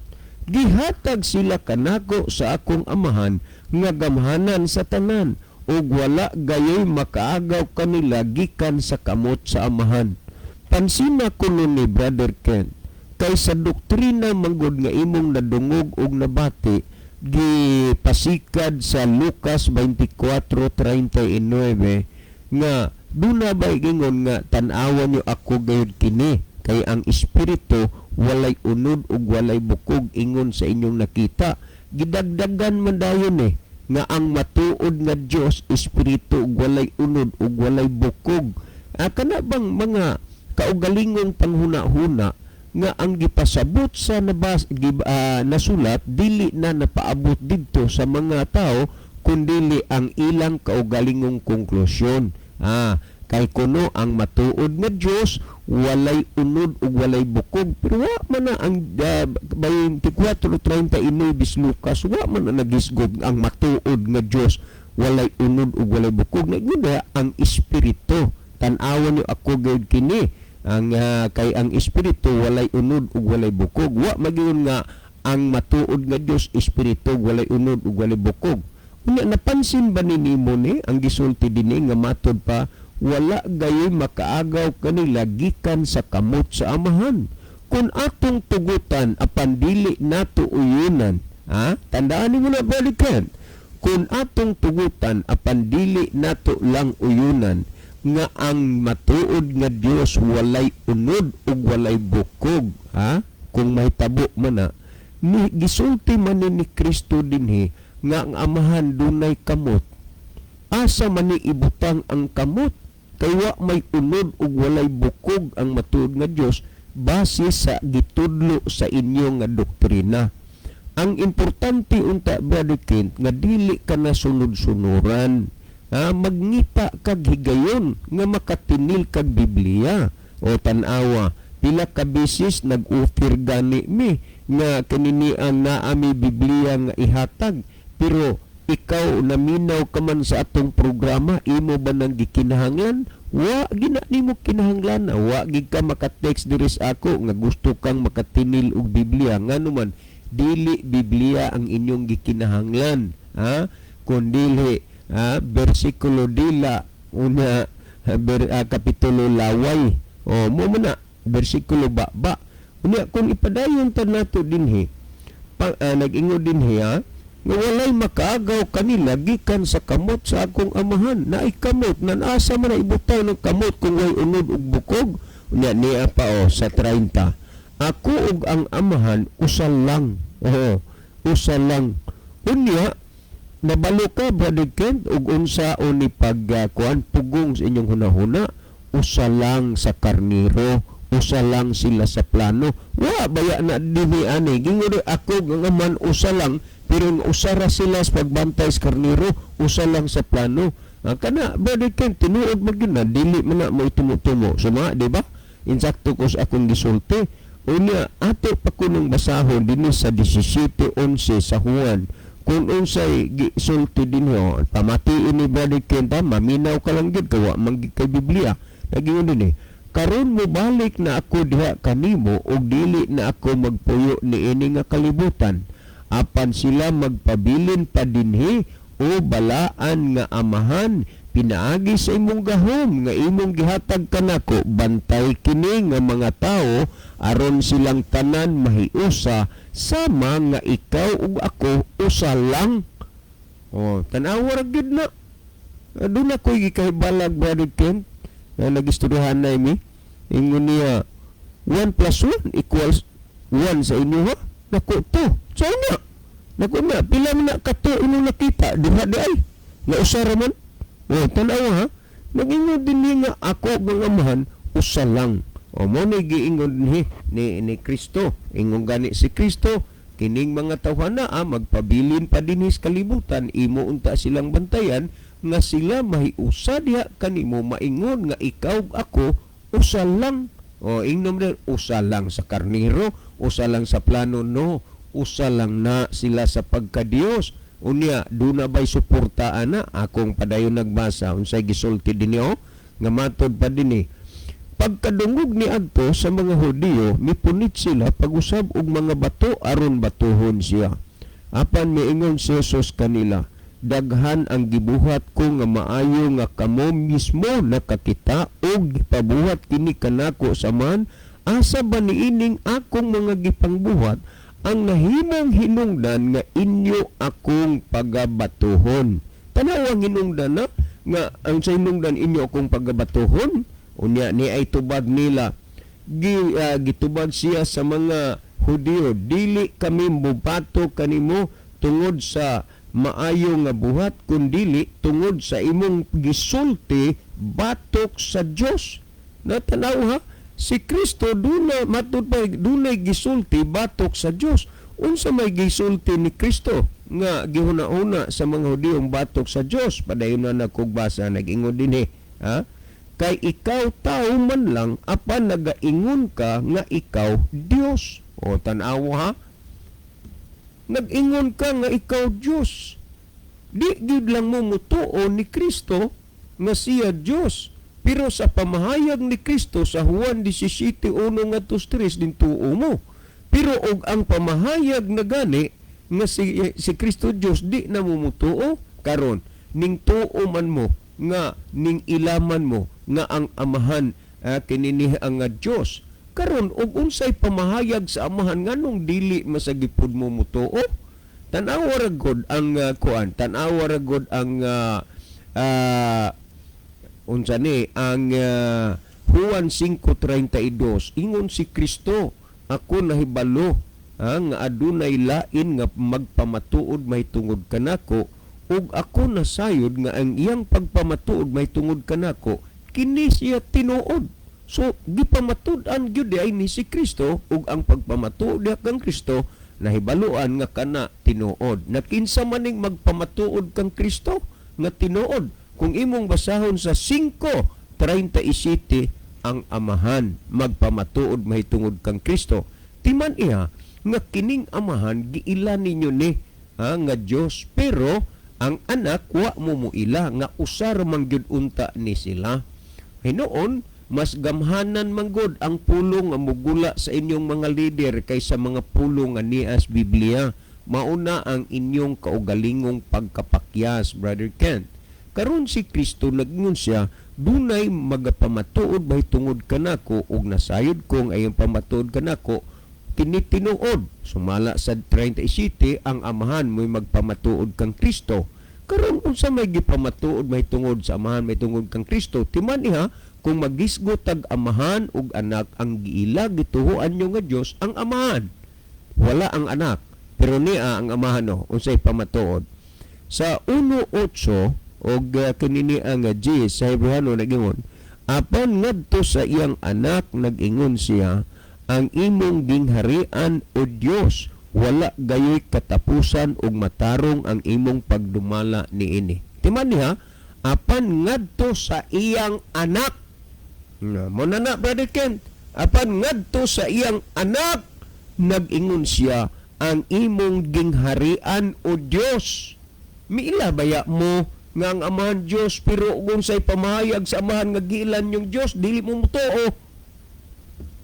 Gihatag sila kanako sa akong amahan nga gamhanan sa tanan, ug wala gayoy makaagaw kanila gikan sa kamot sa amahan. Pansina kuno ni Brother Ken, kay sa doktrina manggod nga imong nadungog ug nabati, gipasikad sa Lucas 24:39 nga duna bay gingon nga tan-awan niyo ako gayud kini, kay ang espiritu walay unod ug walay bukog ingon sa inyong nakita. Gidagdagan man dayon nga ang matuod nga Dios espiritu ug walay unod ug walay bukog. Kana bang mga kaugalingong panghuna-huna nga ang gipasabot sa nasulat dili na napaabot didto sa mga tao kundili ang ilang kaugalingong konklusyon. Kay kuno ang matuod nga Dios walay unod ug walay bukog, pero wa man na ang 24:39 Lucas, wa man na nagisgod ang matuod nga Dios walay unod ug walay bukog. Naguna ang espiritu, tan-awan niyo ako gayud kini, ang kay ang espiritu walay unod ug walay bukog. Wa magiyon nga ang matuod nga Dios espiritu walay unod ug walay bukog. Unya napansin ba ninimo ni ang gisulti dinhi nga matod pa wala gayoy makaagaw kanila gikan sa kamot sa amahan. Kung atong tugutan apan dili nato uyunan, tandaan niyo na balikan. Kung atong tugutan apan dili nato lang uyunan nga ang matuod nga Dios walay unod ug walay bukog, kung may tabo man na ni gisulti man ni Kristo dinhi nga ang amahan dunay kamot. Asa man ni ibutang ang kamot? Kay wa may unod ug walay bukog ang matuod nga Dios base sa gitudlo sa inyo nga doktrina. Ang importante unta Brother Kent nga dili ka na sunod-sunuran. Magnita kag higayon nga makatinil kag Biblia. O tanawa, pila ka beses nag-offer gani mi nga kanini ang naami Biblia nga ihatag, pero ikaw naminaw ka man sa atong programa, imo ba nang gikinahanglan? Wa gina nimo kinahanglan, wa gid ka maka-text diri sa ako nga gusto kang makatinil og Biblia. Nganuman dili Biblia ang inyong gikinahanglan, kundi bersikulo dila una kapitulo laway. Mo man na bersikulo ba. Unya kung ipadayon ta nato dinhi, nag-ingon dinhi nga walay makaagaw kanila gikan sa kamot sa akong amahan. Naay kamot, nanasa man na ibutaw ng kamot kung way unod ug bukog. Unya niya pa sa 30. Ako ug ang amahan usal lang. Usal lang. Unya nabalo ka Brother Kent ug unsa ni pagkuan pugong sa inyong hunahuna, usal lang sa karniro, usal lang sila sa plano. Wa baya na dinhi ani gingon ako ang amahan usal lang, pero usara sila sa pagbantay sa karniro, usa lang sa plano. Kana Brother Ken tinuod magina dili man na mo itumo-tumo. Suma, di ba? Insakto ko sa akong gisulti. Unya ato pa kunong basahon dinhi sa 17:11 sa Juan. Kung unsay gisulti dinhi, pamatiin ni Brother Ken maminaw ka lang gid kawa manggid kay Biblia. Nagingon dinhi, karon mo balik na ako diha kanimo ug dili na ako magpuyo niini nga kalibutan. Apan sila magpabilin pa dinhi o balaan nga amahan, pinaagi sa imong gahom nga imong gihatag kanako, bantay kini nga mga tao aron silang tanan mahiusa sama nga ikaw ug ako usa lang. Tanawa ra gid na. Doon ako'y gikahibalag Brother Kent na nag-istoryahan na mi. Ingon niya 1 + 1 = 1 sa inyo ha? Naku to. So na. Naku na. Pila man na kato inyong nakita. Diha di ay. Nga usara man. Tanawa ha. Nag-ingon din nga ako ng amahan usa lang. Mo ni giingon ni Kristo. Ingon gani si Kristo. Kining mga tawhana magpabilin pa dinhi sa kalibutan. Imo unta silang bantayan nga sila mahiusa diha kanimo maingon nga ikaw ako usa lang. Ingnom din usa lang sa karniro, usa lang sa plano, no, usa lang na sila sa pagka-Dios. Unya duna bay suportaan na akong padayon nagbasa unsay gisulti dinhi nga matod pa dinhi. pagkadungog ni adto sa mga Hudiyo, mipunit sila pag-usab og mga bato aron batuhon siya. Apan miingon si Jesus kanila, daghan ang gibuhat ko nga maayo nga kamo mismo nakakita og gipabuhat kini kanako saman asa ba niining akong mga gipangbuhat ang nahimong hinungdan nga inyo akong pagabatuhon. Tanaw ang hinungdan na nga ang sa hinungdan inyo akong pagabatuhon. Unya ni ay tubag nila gitubag siya sa mga Hudiyo, dili kami mubato kanimo tungod sa maayo nga buhat kundili tungod sa imong gisulti batok sa Dios. Natanaw ha, si Kristo dunay matud pa dunay gisulti batok sa Dios. Unsa may gisulti ni Kristo nga gihuna-una sa mga Hudiyo batok sa Dios? Padayon na nakugbasa nag-ingon dinhi, ha? Kay ikaw tao man lang apan nagaingon ka nga ikaw Dios. O tan-aw ha? Nag-ingon ka nga ikaw Dios. Di gid lang mo mutuo ni Kristo nga siya Dios. Pero sa pamahayag ni Kristo sa Juan 17:1-3 din tuo mo. Pero og ang pamahayag na gani nga si Kristo Dios di na mo mutuo karon ning tuo man mo nga ning ilaman mo nga ang amahan kinini ang Dios. Karon og unsay pamahayag sa amahan nganong dili masagipod mo mutuo? Tan-aw ra gud ang kuan, tan-aw ra gud ang unsa ni ang Juan 5:32 ingon si Kristo, ako nahibalo nga adunay lain nga magpamatuod may tungod kanako ug ako nasayod nga ang iyang pagpamatuod may tungod kanako kini siya tinuod. So gipamatud-an gyud ay ni si Kristo ug ang pagpamatuod kang Kristo nahibaluan nga kana tinuod. Nakinsa maning magpamatuod kang Kristo nga tinuod. Kung imong basahon sa 5:37 ang amahan magpamatuod mahitungod kang Kristo. Timan iya nga kining amahan giila ninyo ni nga Dios pero ang anak wa mo muila nga usar man gyud unta ni sila. Hinoon mas gamhanan manggod ang pulong nga mugula sa inyong mga leader kaysa mga pulong nga nias Biblia. Mauna ang inyong kaugalingong pagkapakyas, Brother Kent. Karon si Kristo nagingon siya, dunay magapamatuod mahitungod kanako ug nasayod ko nga ayong pamatuod kanako tinitinuod. Sumala sa 37 ang amahan mo'y magpamatuod kang Kristo. Karon unsa may gipamatuod mahitungod sa amahan mahitungod kang Kristo? Timan iha kung magisgot tag amahan ug anak ang giila gituhuan nyo nga Dios ang amahan. Wala ang anak, pero niya ang amahan no, unsay pamatuod. Sa 1:8 og kanini ang G sa Hebreo nagingon, apan ngadto sa iyang anak nagingon siya, ang imong gingharian o Dios wala gayoy katapusan ug matarong ang imong pagdumala niini. Timan niya, apan ngadto sa iyang anak. Mo na Brother Kent, apan ngadto sa iyang anak nag-ingon siya, ang imong gingharian o Dios. Miila baya mo nga ang amahan Dios pero kung say pamahayag sa amahan nga giilan yung Dios dili mo mutuo.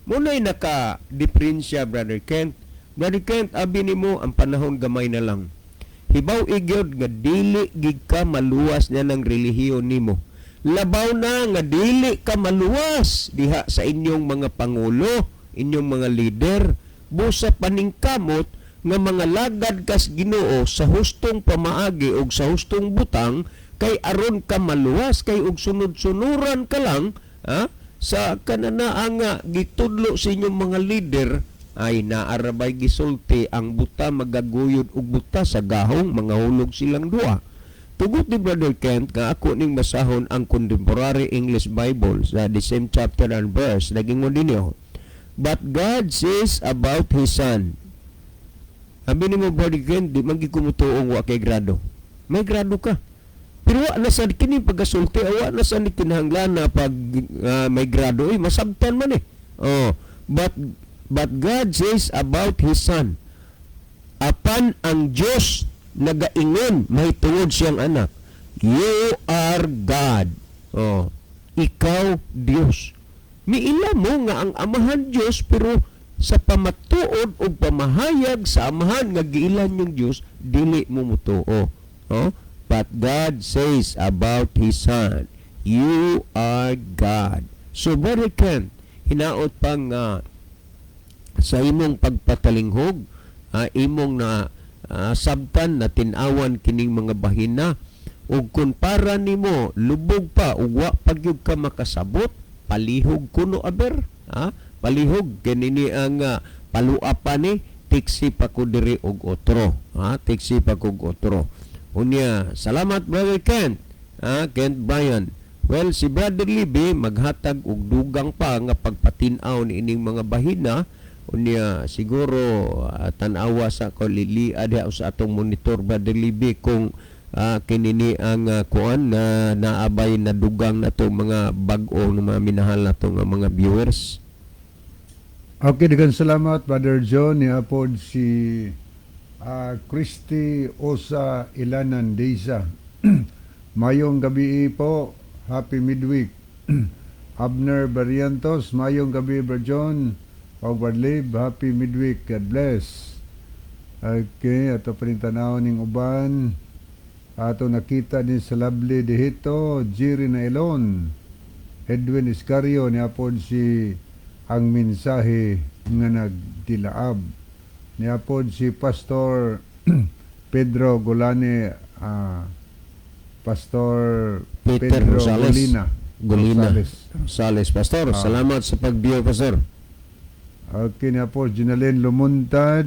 Muna'y naka-diferensya, Brother Kent. Brother Kent, abi nimo ang panahon gamay na lang. Hibaw igyod nga dili gid ka maluwas na ng relihiyon nimo. Labaw na nga dili ka maluwas diha sa inyong mga pangulo, inyong mga leader, busa paningkamot nga mga lagad kas Ginoo sa hustong pamaagi ug sa hustong butang kay aron ka maluwas kay ug sunod-sunuran ka lang sa kanana nga gitudlo sa inyong mga leader ay naarabay gisulti ang buta magaguyod ug buta sa gahong mga hulog silang duha. Tugot ni Brother Kent nga ako ning basahon ang Contemporary English Bible sa the same chapter and verse nagingon dinyo. But God says about His Son. Sabi ni mo, Brother Kent, di man gikumutuong wa kay grado. May grado ka. Pero wa na sa kini pagasulti, wa na sa ni kinahanglan na pag may grado, masabtan man eh. Oh, but God says about His Son. Apan ang Dios nagaingon mahitungod siyang anak. You are God. Oh, ikaw Dios. Miila mo nga ang amahan Dios, pero sa pamatuod o pamahayag sa amahan nga giilan yung Dios, dili mo mutuo. Oh? But God says about His Son, you are God. So, Brother Ken, hinaot pang sa imong pagpatalinghog, imong na sabtan na tinawan kining mga bahina, ug kung para nimo lubog pa ug wa pagyud ka makasabot, palihog kuno aber, palihog kanini ang paluapan ni tiksi pa ko diri og otro, tiksi pa kog otro. Unya, salamat Brother Kent, Kent Bryan. Well, si Brother Libby maghatag og dugang pa nga pagpatinaw ni ining mga bahina. Unya, siguro tan-awa sa ko lilia diha sa atong monitor Brother Libby kung kinini ang kuan na naabay na dugang na to mga bag-o na mga minahal na to nga mga viewers. Okay, daghang salamat Brother John. Niapod si Christy Osa Ilanan Deza. Mayong gabi po. Happy midweek. Abner Barrientos, mayong gabi Brother John. Brother Lib, happy midweek. God bless. Okay, ato pa rin tanaw ning uban. Ato nakita din sa lovely dihito, Jiri Nailon. Edwin Iscario, niapod si ang mensahe nga nagdilaab. Niapod si Pastor Pedro Golane, Pastor Peter Pedro Rosales. Golina Rosales. Rosales. Pastor, salamat sa pag-view, Pastor. Okay, niapod Ginalyn Lumuntad.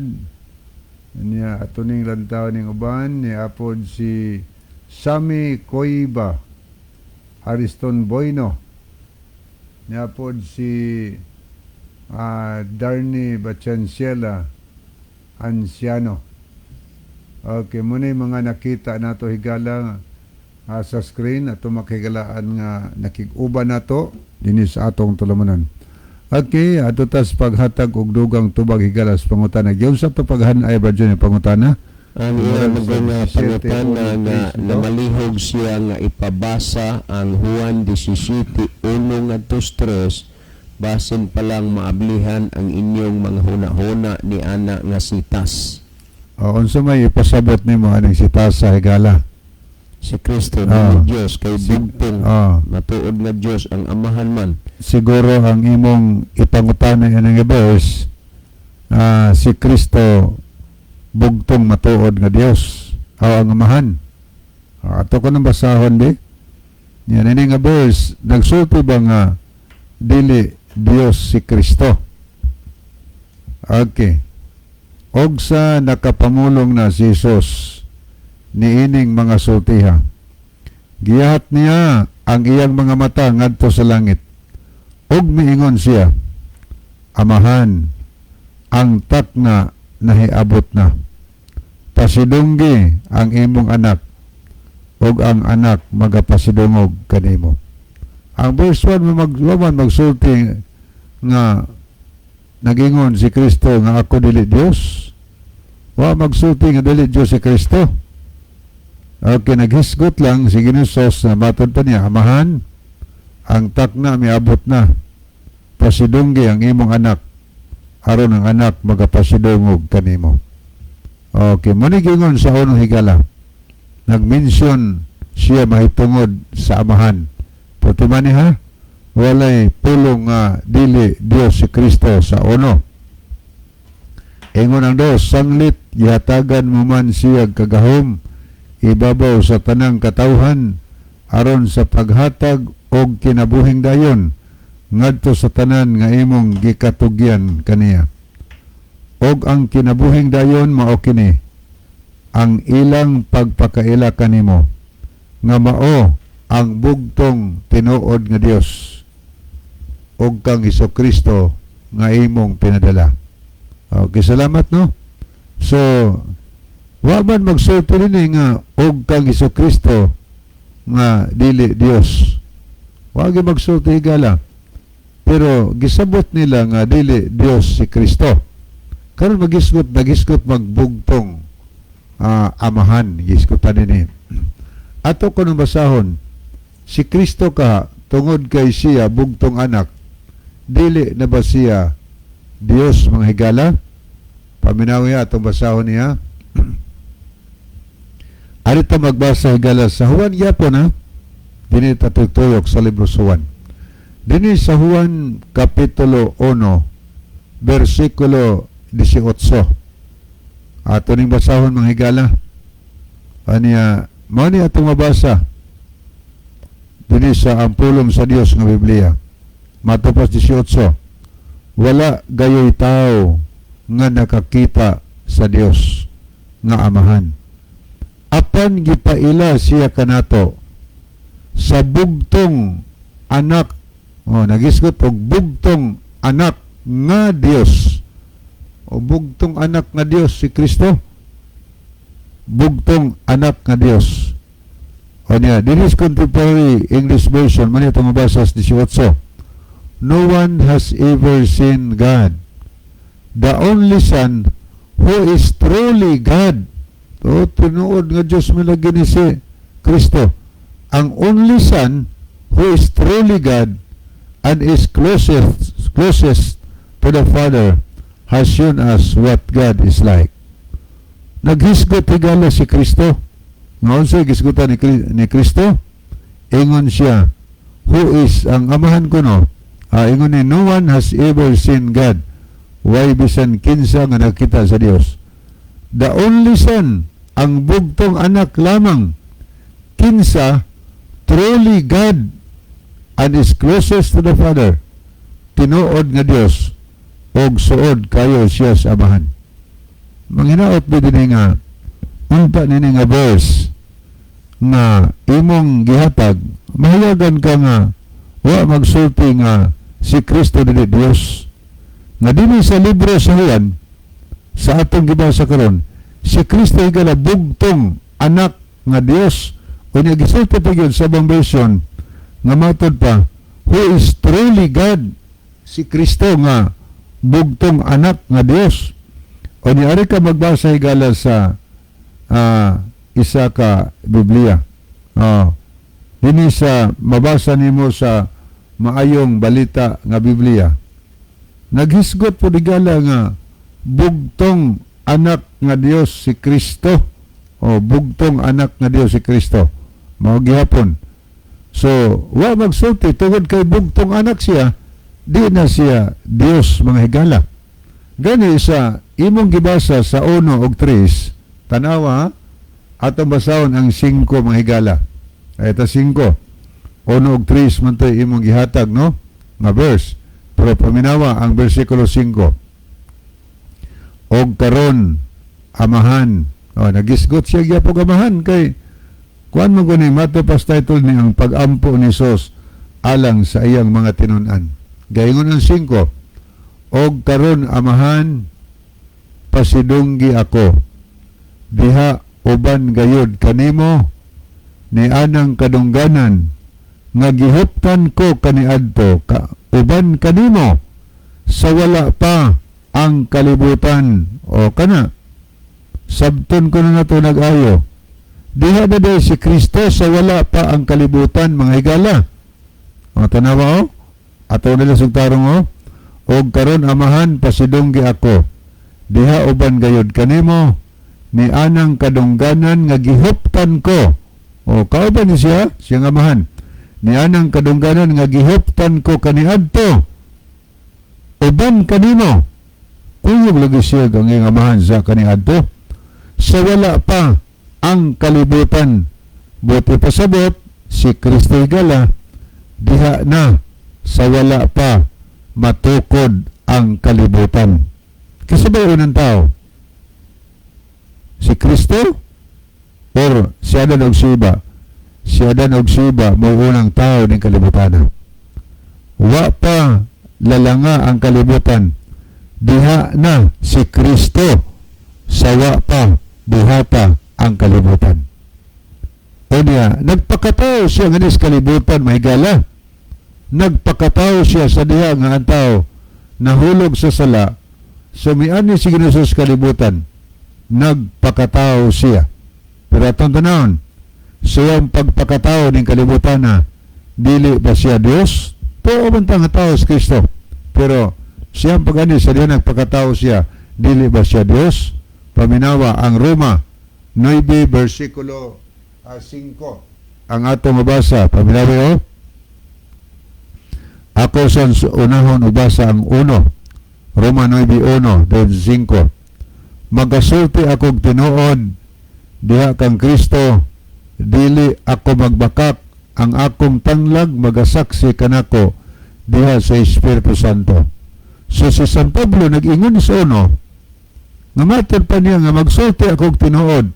Niya atuning lantaw ning uban. Niapod si Sami Koiba, Ariston Boyno. Niapod si Darny Bachanciela Anciano. Okay, muna yung mga nakita nato higala sa screen at makigalaan nga nakig-uban nato dinhi sa atong tulumanon. Okay, ato tas paghatag og dugang tubag higala sa pangutana. Giyon sa to paghanay ba dyan yung pangutana? Ang ilang mga pangutana nga namalihog siya nga ipabasa ang Juan 17:1 ngadto 3, basin pa lang maablihan ang inyong mga huna-huna ni ana nga sitas. Unsa may ipasabot nimo aning sitas sa higala? Si Kristo na Diyos kay bugtong matuod nga Diyos ang amahan man. Siguro ang imong ipangutana nga verse, si Kristo bugtong matuod nga Dios ang amahan. Ato ko nang basahon di. Yan ini nga verse nagsulti ba nga dili Dios si Kristo. Okay. Og sa nakapamulong na si Jesus niining mga sultiha, giyahat niya ang iyang mga mata ngadto sa langit, og miingon siya, Amahan, ang takna nahiabot na. Pasidunggi ang imong anak, og ang anak magapasidungog kanimo. Ang verse 1 magsulti nga nagingon si Kristo nga ako dili Dios. Wa magsulti nga dili Dios si Kristo. Okay, naghisgot lang si Ginosos na matod pa niya, Amahan, ang takna miabot na. Pasidunggi ang imong anak, aron ang anak magapasidungog kanimo. Okay, manigingon sa unang higala. Nag-mention siya mahitungod sa amahan. Puti man ha, walay pulong nga dili Dios si Kristo sa uno. Ingon ang dos, sanglit, gihatagan mo man siya kagahom, ibabaw sa tanang katawhan, aron sa paghatag og kinabuhing dayon, ngadto sa tanan nga imong gikatugyan kaniya. Og ang kinabuhing dayon mao kini, ang ilang pagpakaila kanimo, nga mao ang bugtong tinuod nga Dios, og kang Hesukristo nga imong pinadala. Okay, salamat no. So, wa man magsulti rin nga og kang Hesukristo nga dili Dios. Wa gyud magsulti higala. Pero gisabot nila nga dili Dios si Kristo. Karon nagisgot magbugtong amahan, gisgotan nini. Ato ko nang basahon, si Kristo ka tungod kay siya bugtong anak, dili na ba siya Dios mga higala? Paminawi atong basahon niya. Arita magbasa higala sa Juan gyapon ha. Dini tatutuyok sa libro sa Juan. Dini sa Juan kapitulo 1 versikulo 18. Ato ning basahon mga higala. Aniya, mao ni atong mabasa dini sa ampulong sa Dios nga Biblia. Matupas 18. Wala gayoy tao nga nakakita sa Dios nga Amahan. Apan gipaila siya kanato sa bugtong anak. Nagisgot og bugtong anak nga Dios. O bugtong anak nga Dios si Kristo. Bugtong anak nga Dios. O niya, this contemporary English version, man ito mabasa sa 18. No one has ever seen God. The only Son who is truly God. O, tinuod nga Diyos milagini si Kristo. Ang only Son who is truly God and is closest to the Father has shown us what God is like. Naghisgot higala si Kristo. Ngayon siya gisgutan ni Kristo. Ingon siya, who is ang Amahan ko no? Ingon ni, no one has ever seen God. Why bisan kinsa nga nakita sa Dios? The only Son, ang bugtong anak lamang, kinsa, truly God, and is closest to the Father. Tinuod nga Dios, og suod kayo siya sa Amahan. Manghinaot ba din nga, unta nini nga verse, nga imong gihatag, mahiyagan ka nga, wa magsulti nga, si Kristo dili Dios. Nga dili sa libro sa Juan, sa atong gibasa karon, si Kristo higala bugtong anak nga Dios. O niya gisulti pa yun sa ibang version, nga matod pa, who is truly God, si Kristo nga bugtong anak nga Dios. O niya ari ka magbasa higala sa isa ka Biblia. Dini sa mabasa nimo sa maayong balita nga Biblia. Naghisgot po digala nga bugtong anak nga Dios si Kristo. O bugtong anak nga Dios si Kristo. Mao gihapon. So, wa magsulti tungod kay bugtong anak siya, di na siya Dios mga higala. Gani sa imong gibasa sa 1 ug 3, tanawa atong basahon ang 5 mga higala. Ito 5. 1 ug 3 man to imong gihatag no nga verse. Pero paminawa ang versikulo 5. Og karon Amahan. Nagisgot siya gyapon Amahan kay kuan mo gani matupas title ni ang pag-ampo ni Sos alang sa iyang mga tinun-an. Gaingon ang 5. Og karon Amahan, pasidunggi ako. Diha uban gayud kanimo ni anang kadungganan nga gihuptan ko kaniadto uban kanimo sa wala pa ang kalibutan. O kana sabton ko na nato nag-ayo. Diha na daw si Kristo sa wala pa ang kalibutan mga higala. O tanawa o ato nila sugtarong o og karon Amahan pasidunggi ako. Diha uban gayud kanimo ni anang kadungganan nga gihuptan ko. O kauban ni siya nga Amahan. Ni anang kadungganan nga gihuptan ko kaniadto. Uban kanimo. Kuyog lagi siya ang iyang Amahan sa kaniadto. Sa wala pa ang kalibutan. Buti pasabot si Kristo higala diha na sa wala pa matukod ang kalibutan. Kasabay ng tao si Kristo or si Adan og Siba. Si Adan og Siba mo unang tao ng kalibutan. Wa pa lalanga ang kalibutan. Diha na si Kristo sa wa pa buhata ang kalibutan. O niya, nagpakatao siya nga sa kalibutan, mahigala. Nagpakatao siya sa diha nga ang tao nahulog sa sala. Sumiani si Ginoo sa kalibutan. Nagpakatao siya. Pero atong tanawon, siyang pagpakatao ng kalibutan na dili ba siya Dios? Tuo man nga tao sa Kristo. Pero siyang pagani sa diha nagpakatao siya, dili ba siya Dios? Paminawa ang Roma 9 versikulo 5 ang ato mabasa. Paminawa ako sa unahon ubasa ang 1 Roma 9:1 then 5. Magasulti akong tinuod diha kang Kristo, dili ako magbakak, ang akong tanlag magasaksi kanako diha sa Espiritu Santo. So si San Pablo nag-ingon sa 1, nga matod pa niya nga magsulti akong tinuod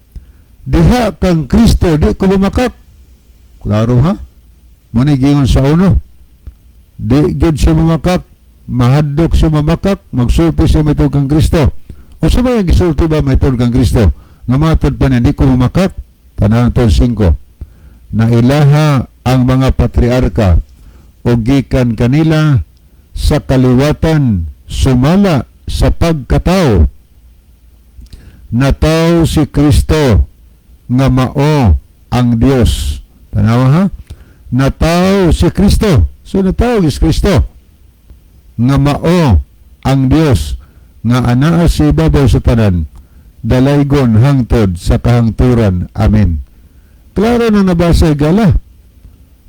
diha kang Kristo, di ko bumakak. Klaro ha? Muna gingon sa 1, di gid siya bumakak, mahadlok siya mamakak, magsulti siya matod kang Kristo. O sa mga gisulti ba matod kang Kristo? Nga matod pa niya, di ko bumakak. Tanahan to 5. Na ilaha ang mga patriarka o gikan kanila sa kaliwatan sumala sa pagkatao. Nataw si Kristo nga mao ang Dios. Tanawa ha? Nataw si Kristo. So nataw si Kristo nga mao ang Dios, nga anaa si ibabaw sa tanan, dalaygon hangtod sa kahangturan. Amen. Klaro na nabasa igala.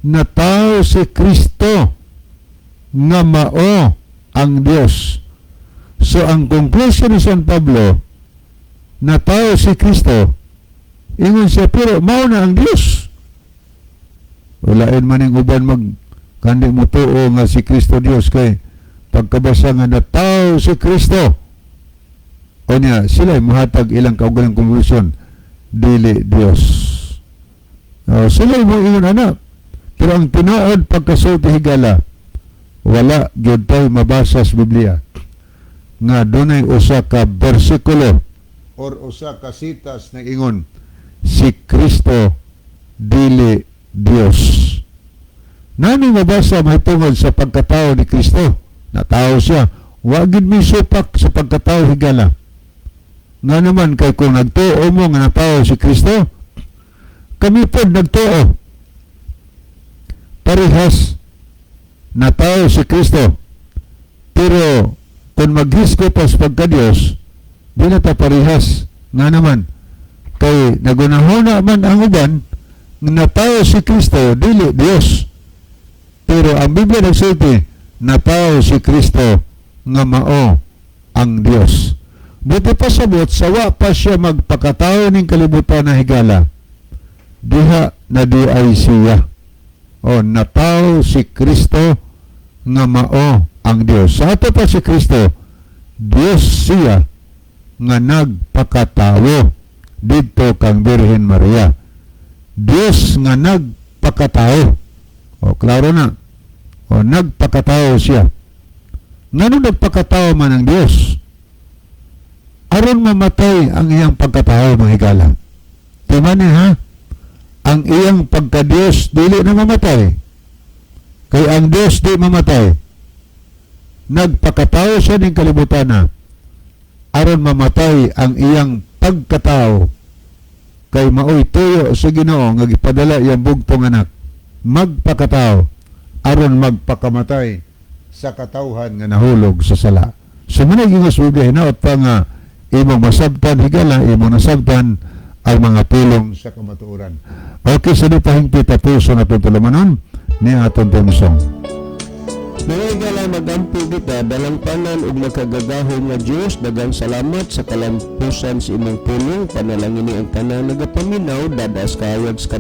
Nataw si Kristo nga mao ang Dios. So ang conclusion ni San Pablo, nataw si Kristo, ingon siya, pero mao na ang Dios. Walain man yung uban kandi mo tuo nga si Kristo Dios, kay pagkabasa nga nataw si Kristo, o niya, sila mahatag ilang kaugalang conclusion, dili Dios. Sila mo ingon anak. Pero ang tinuod pagkasulti higala, wala gyud tayo mabasa sa Biblia nga dunay usa ka bersikulo or usa ka sitas na ingon si Kristo dili Dios. Nani mabasa may tungod sa pagkatao ni Kristo? Natao siya. Wa gid mi supak sa pagkatao higala. Nga naman kay kung nagtuo mo nga natao si Kristo, kami pod nagtuo. Parehas natao si Kristo. Pero kung maghisgo pa sa pagka-Diyos, di na ta parehas. Nga naman, kay nagunahuna man ang uban, natao si Kristo, dili Dios. Pero ang Biblia nagsulti, natao si Kristo nga mao ang Dios. Buti pasabot, sawa pa siya magpakatao ng kalibutan na higala. Diha na di ay siya. O natao si Kristo nga mao ang Dios. Sa ato pa si Kristo, Dios siya nga nagpakatao dito kang Birhen Maria. Dios nga nagpakatao. O klaro na. O nagpakatao siya. Ngano nagpakatao man ang Dios? Aron mamatay ang iyang pagkatao, mga higala. Tumani ha? Ang iyang pagka-Diyos dili na mamatay. Kay ang Diyos di mamatay. Nagpakatao siya ng kalibutan na aron mamatay ang iyang pagkatao. Kay maoy tuyo sa Ginoo nga gipadala iyang bugtong anak. Magpakatao aron magpakamatay sa katawhan nga nahulog sa sala. So manay gingos Biblia hinaot pa nga imong masabtan higala, imong nasabtan ang mga pulong sa kamatuoran. Okay, sa di pahingpit puso na tutulamanon ni aton tumusong. Nangigala magampo kita dalang tanan ug makagagahom nga Dios, dagang salamat sa kalampusan sa imong pulong, panalangin ni ang tanan nagapaminaw dadas kayag sa